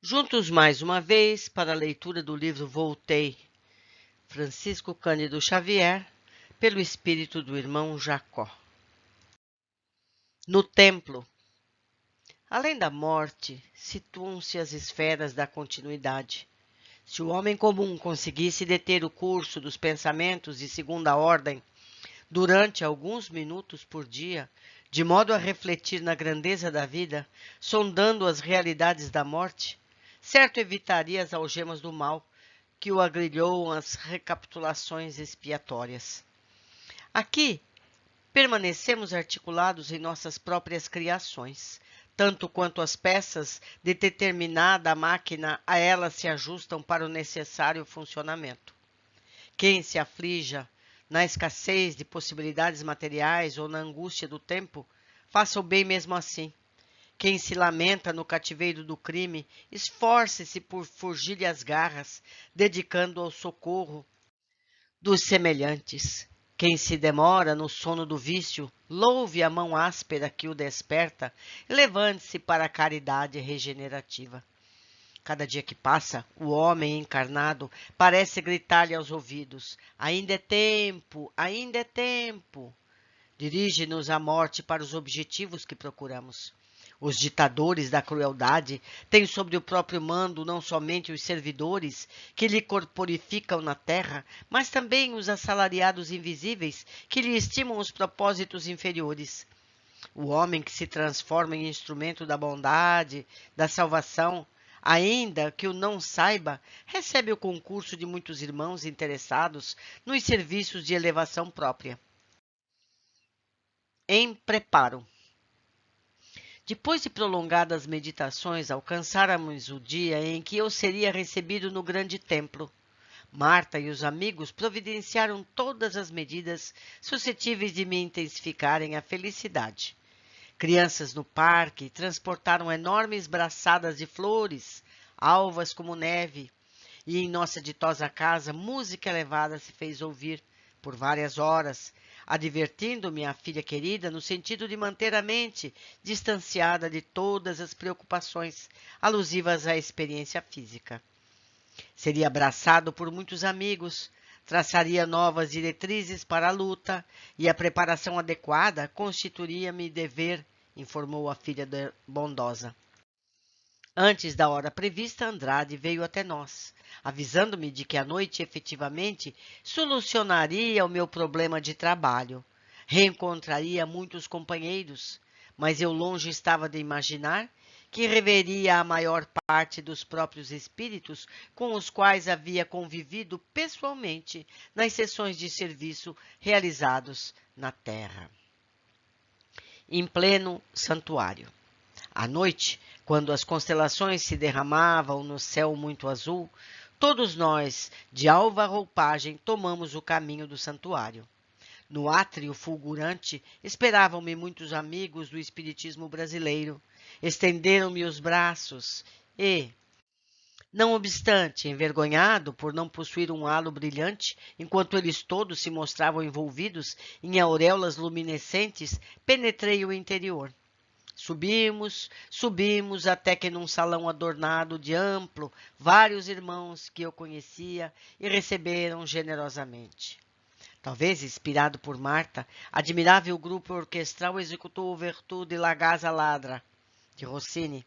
Juntos mais uma vez para a leitura do livro Voltei, Francisco Cândido Xavier, pelo espírito do irmão Jacó. No templo, além da morte, situam-se as esferas da continuidade. Se o homem comum conseguisse deter o curso dos pensamentos de segunda ordem durante alguns minutos por dia, de modo a refletir na grandeza da vida, sondando as realidades da morte, certo evitaria as algemas do mal que o agrilhou as recapitulações expiatórias. Aqui, permanecemos articulados em nossas próprias criações, tanto quanto as peças de determinada máquina a elas se ajustam para o necessário funcionamento. Quem se aflija na escassez de possibilidades materiais ou na angústia do tempo, faça o bem mesmo assim. Quem se lamenta no cativeiro do crime, esforce-se por fugir-lhe as garras, dedicando ao socorro dos semelhantes. Quem se demora no sono do vício, louve a mão áspera que o desperta e levante-se para a caridade regenerativa. Cada dia que passa, o homem encarnado parece gritar-lhe aos ouvidos: ainda é tempo, ainda é tempo. Dirige-nos a morte para os objetivos que procuramos. Os ditadores da crueldade têm sobre o próprio mando não somente os servidores que lhe corporificam na terra, mas também os assalariados invisíveis que lhe estimam os propósitos inferiores. O homem que se transforma em instrumento da bondade, da salvação, ainda que o não saiba, recebe o concurso de muitos irmãos interessados nos serviços de elevação própria. Em preparo. Depois de prolongadas meditações, alcançáramos o dia em que eu seria recebido no grande templo. Marta e os amigos providenciaram todas as medidas suscetíveis de me intensificarem a felicidade. Crianças no parque transportaram enormes braçadas de flores, alvas como neve, e em nossa ditosa casa música elevada se fez ouvir por várias horas, advertindo-me a filha querida no sentido de manter a mente distanciada de todas as preocupações alusivas à experiência física. Seria abraçado por muitos amigos, traçaria novas diretrizes para a luta e a preparação adequada constituiria-me dever, informou a filha bondosa. Antes da hora prevista, Andrade veio até nós, avisando-me de que a noite efetivamente solucionaria o meu problema de trabalho. Reencontraria muitos companheiros, mas eu longe estava de imaginar que reveria a maior parte dos próprios espíritos com os quais havia convivido pessoalmente nas sessões de serviço realizados na terra. Em pleno santuário. À noite, quando as constelações se derramavam no céu muito azul, todos nós, de alva roupagem, tomamos o caminho do santuário. No átrio fulgurante, esperavam-me muitos amigos do espiritismo brasileiro. Estenderam-me os braços e, não obstante, envergonhado por não possuir um halo brilhante, enquanto eles todos se mostravam envolvidos em auréolas luminescentes, penetrei o interior. Subimos, até que num salão adornado de amplo, vários irmãos que eu conhecia e receberam generosamente. Talvez inspirado por Marta, admirável grupo orquestral executou o Virtude La Gasa Ladra, de Rossini,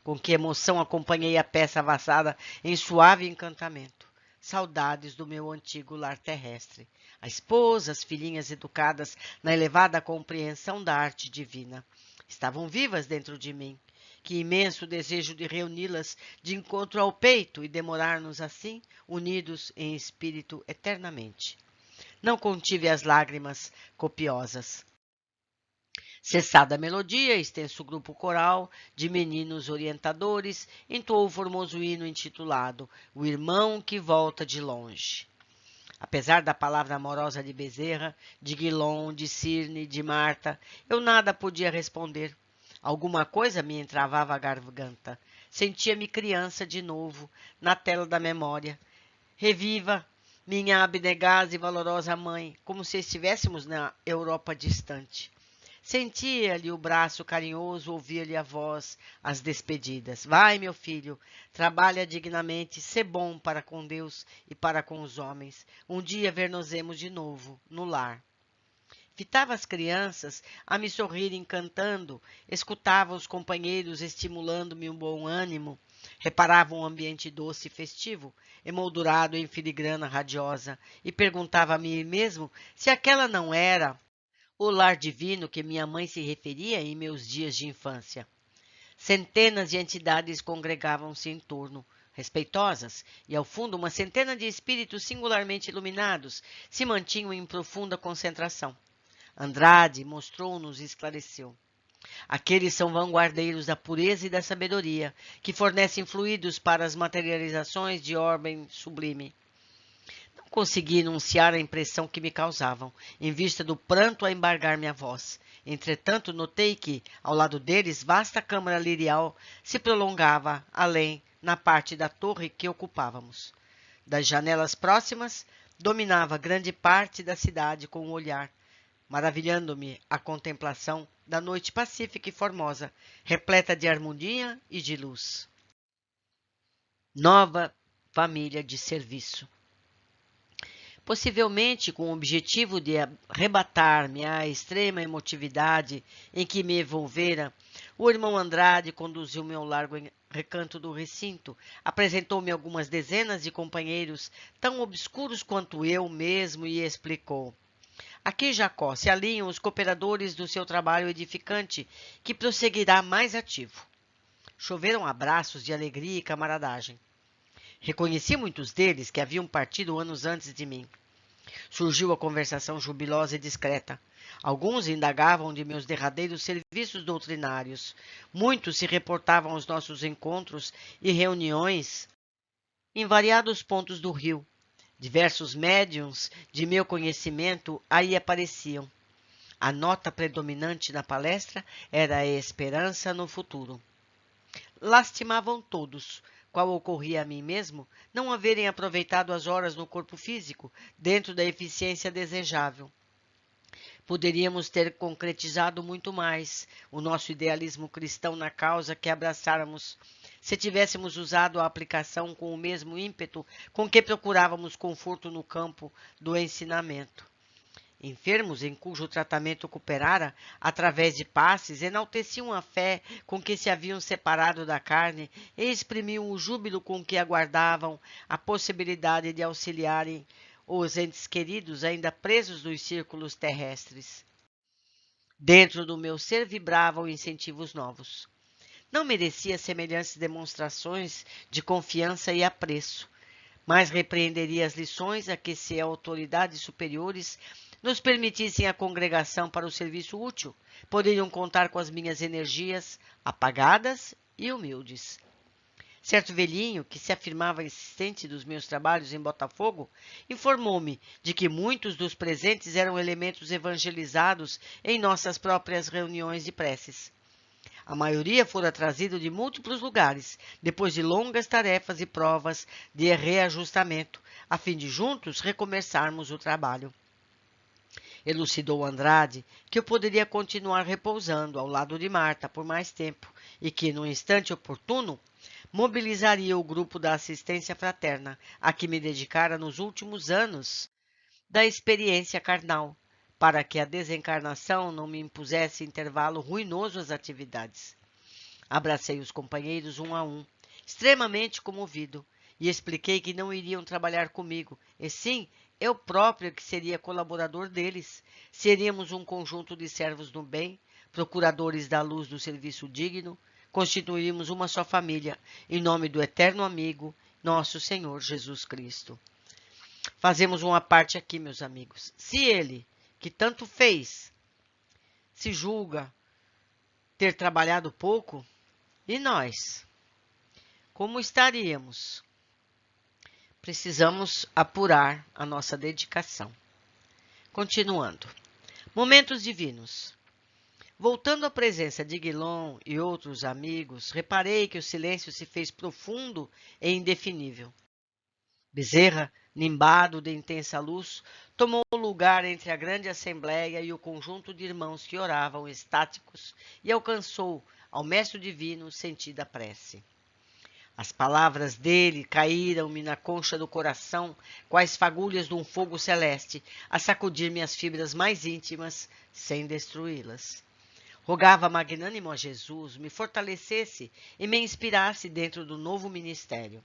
com que emoção acompanhei a peça avassada em suave encantamento. Saudades do meu antigo lar terrestre. A esposa, as filhinhas educadas na elevada compreensão da arte divina. Estavam vivas dentro de mim. Que imenso desejo de reuni-las de encontro ao peito e demorar-nos assim, unidos em espírito eternamente. Não contive as lágrimas copiosas. Cessada a melodia, extenso grupo coral de meninos orientadores entoou o formoso hino intitulado O Irmão que Volta de Longe. Apesar da palavra amorosa de Bezerra, de Guilom, de Cirne, de Marta, eu nada podia responder. Alguma coisa me entravava a garganta. Sentia-me criança de novo, na tela da memória. Reviva, minha abnegada e valorosa mãe, como se estivéssemos na Europa distante. Sentia-lhe o braço carinhoso, ouvia-lhe a voz, as despedidas. Vai, meu filho, trabalha dignamente, sê bom para com Deus e para com os homens. Um dia ver-nos-emos de novo, no lar. Fitava as crianças a me sorrirem cantando, escutava os companheiros estimulando-me um bom ânimo, reparava um ambiente doce e festivo, emoldurado em filigrana radiosa, e perguntava a mim mesmo se aquela não era o lar divino que minha mãe se referia em meus dias de infância. Centenas de entidades congregavam-se em torno, respeitosas, e ao fundo uma centena de espíritos singularmente iluminados se mantinham em profunda concentração. Andrade mostrou-nos e esclareceu. Aqueles são vanguardeiros da pureza e da sabedoria, que fornecem fluidos para as materializações de ordem sublime. Não consegui enunciar a impressão que me causavam, em vista do pranto a embargar minha voz. Entretanto, notei que, ao lado deles, vasta câmara lirial se prolongava além, na parte da torre que ocupávamos. Das janelas próximas, dominava grande parte da cidade com o olhar, maravilhando-me a contemplação da noite pacífica e formosa, repleta de harmonia e de luz. Nova família de serviço. Possivelmente com o objetivo de arrebatar-me à extrema emotividade em que me envolvera, o irmão Andrade conduziu-me ao largo recanto do recinto, apresentou-me algumas dezenas de companheiros tão obscuros quanto eu mesmo e explicou. Aqui, Jacó, se alinham os cooperadores do seu trabalho edificante, que prosseguirá mais ativo. Choveram abraços de alegria e camaradagem. Reconheci muitos deles que haviam partido anos antes de mim. Surgiu a conversação jubilosa e discreta. Alguns indagavam de meus derradeiros serviços doutrinários. Muitos se reportavam aos nossos encontros e reuniões em variados pontos do rio. Diversos médiuns de meu conhecimento aí apareciam. A nota predominante na palestra era a esperança no futuro. Lastimavam todos, qual ocorria a mim mesmo, não haverem aproveitado as horas no corpo físico dentro da eficiência desejável. Poderíamos ter concretizado muito mais o nosso idealismo cristão na causa que abraçáramos, se tivéssemos usado a aplicação com o mesmo ímpeto com que procurávamos conforto no campo do ensinamento. Enfermos em cujo tratamento cooperara, através de passes, enalteciam a fé com que se haviam separado da carne e exprimiam o júbilo com que aguardavam a possibilidade de auxiliarem os entes queridos ainda presos nos círculos terrestres. Dentro do meu ser vibravam incentivos novos. Não merecia semelhantes demonstrações de confiança e apreço, mas repreenderia as lições a que, se autoridades superiores nos permitissem a congregação para o serviço útil, poderiam contar com as minhas energias apagadas e humildes. Certo velhinho, que se afirmava insistente dos meus trabalhos em Botafogo, informou-me de que muitos dos presentes eram elementos evangelizados em nossas próprias reuniões de preces. A maioria fora trazido de múltiplos lugares, depois de longas tarefas e provas de reajustamento, a fim de juntos recomeçarmos o trabalho. Elucidou Andrade que eu poderia continuar repousando ao lado de Marta por mais tempo e que, no instante oportuno, mobilizaria o grupo da assistência fraterna a que me dedicara nos últimos anos da experiência carnal, para que a desencarnação não me impusesse intervalo ruinoso às atividades. Abracei os companheiros um a um, extremamente comovido, e expliquei que não iriam trabalhar comigo, e sim, eu próprio que seria colaborador deles. Seríamos um conjunto de servos do bem, procuradores da luz do serviço digno, constituímos uma só família, em nome do eterno amigo, nosso Senhor Jesus Cristo. Fazemos uma parte aqui, meus amigos. Se ele, que tanto fez, se julga ter trabalhado pouco, e nós? Como estaríamos? Precisamos apurar a nossa dedicação. Continuando. Momentos divinos. Voltando à presença de Guilom e outros amigos, reparei que o silêncio se fez profundo e indefinível. Bezerra, nimbado de intensa luz, tomou lugar entre a grande assembleia e o conjunto de irmãos que oravam estáticos e alcançou, ao mestre divino, sentida prece. As palavras dele caíram-me na concha do coração, quais fagulhas de um fogo celeste, a sacudir-me as fibras mais íntimas, sem destruí-las. Rogava magnânimo a Jesus me fortalecesse e me inspirasse dentro do novo ministério.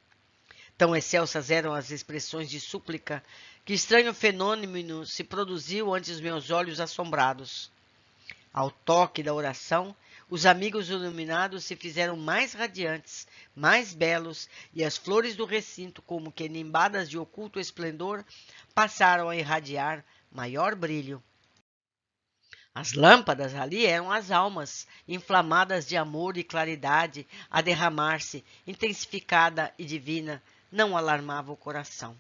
Tão excelsas eram as expressões de súplica que estranho fenômeno se produziu ante os meus olhos assombrados. Ao toque da oração, os amigos iluminados se fizeram mais radiantes, mais belos, e as flores do recinto, como que nimbadas de oculto esplendor, passaram a irradiar maior brilho. As lâmpadas ali eram as almas, inflamadas de amor e claridade, a derramar-se, intensificada e divina, não alarmava o coração.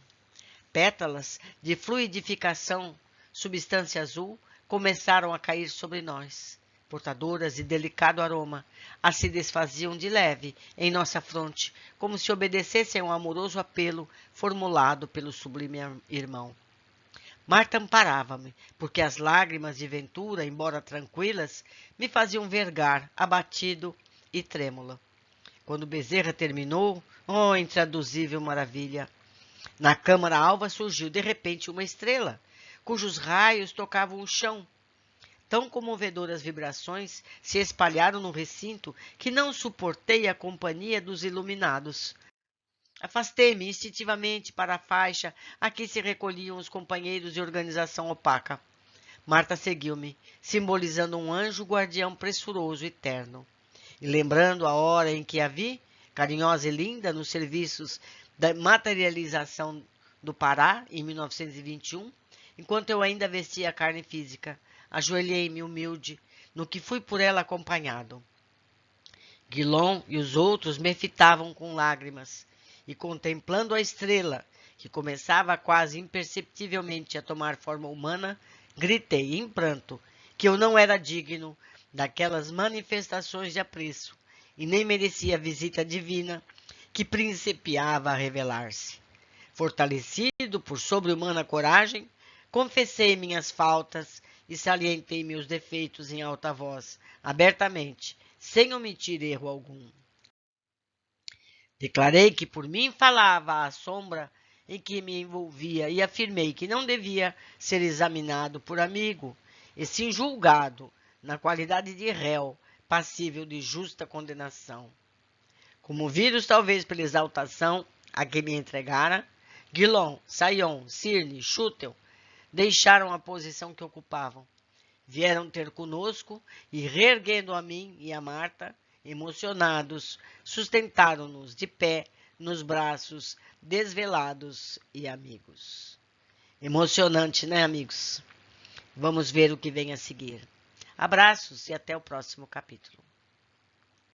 Pétalas de fluidificação, substância azul, começaram a cair sobre nós, portadoras de delicado aroma, a se desfaziam de leve em nossa fronte, como se obedecessem a um amoroso apelo formulado pelo sublime irmão. Marta amparava-me, porque as lágrimas de ventura, embora tranquilas, me faziam vergar, abatido e trêmula. Quando Bezerra terminou, oh, intraduzível maravilha! Na câmara alva surgiu de repente uma estrela, cujos raios tocavam o chão. Tão comovedoras vibrações se espalharam no recinto que não suportei a companhia dos iluminados. Afastei-me instintivamente para a faixa a que se recolhiam os companheiros de organização opaca. Marta seguiu-me, simbolizando um anjo guardião pressuroso e terno. E lembrando a hora em que a vi, carinhosa e linda, nos serviços da materialização do Pará, em 1921, enquanto eu ainda vestia a carne física, ajoelhei-me humilde, no que fui por ela acompanhado. Guilom e os outros me fitavam com lágrimas, e contemplando a estrela, que começava quase imperceptivelmente a tomar forma humana, gritei em pranto que eu não era digno daquelas manifestações de apreço e nem merecia a visita divina que principiava a revelar-se. Fortalecido por sobre-humana coragem, confessei minhas faltas e salientei meus defeitos em alta voz, abertamente, sem omitir erro algum. Declarei que por mim falava a sombra em que me envolvia e afirmei que não devia ser examinado por amigo, e sim julgado na qualidade de réu, passível de justa condenação. Comovidos talvez pela exaltação a que me entregara, Guilom, Sayon, Cirne, Schutel deixaram a posição que ocupavam. Vieram ter conosco e, reerguendo a mim e a Marta, emocionados, sustentaram-nos de pé nos braços desvelados e amigos. Emocionante, né, amigos? Vamos ver o que vem a seguir. Abraços e até o próximo capítulo.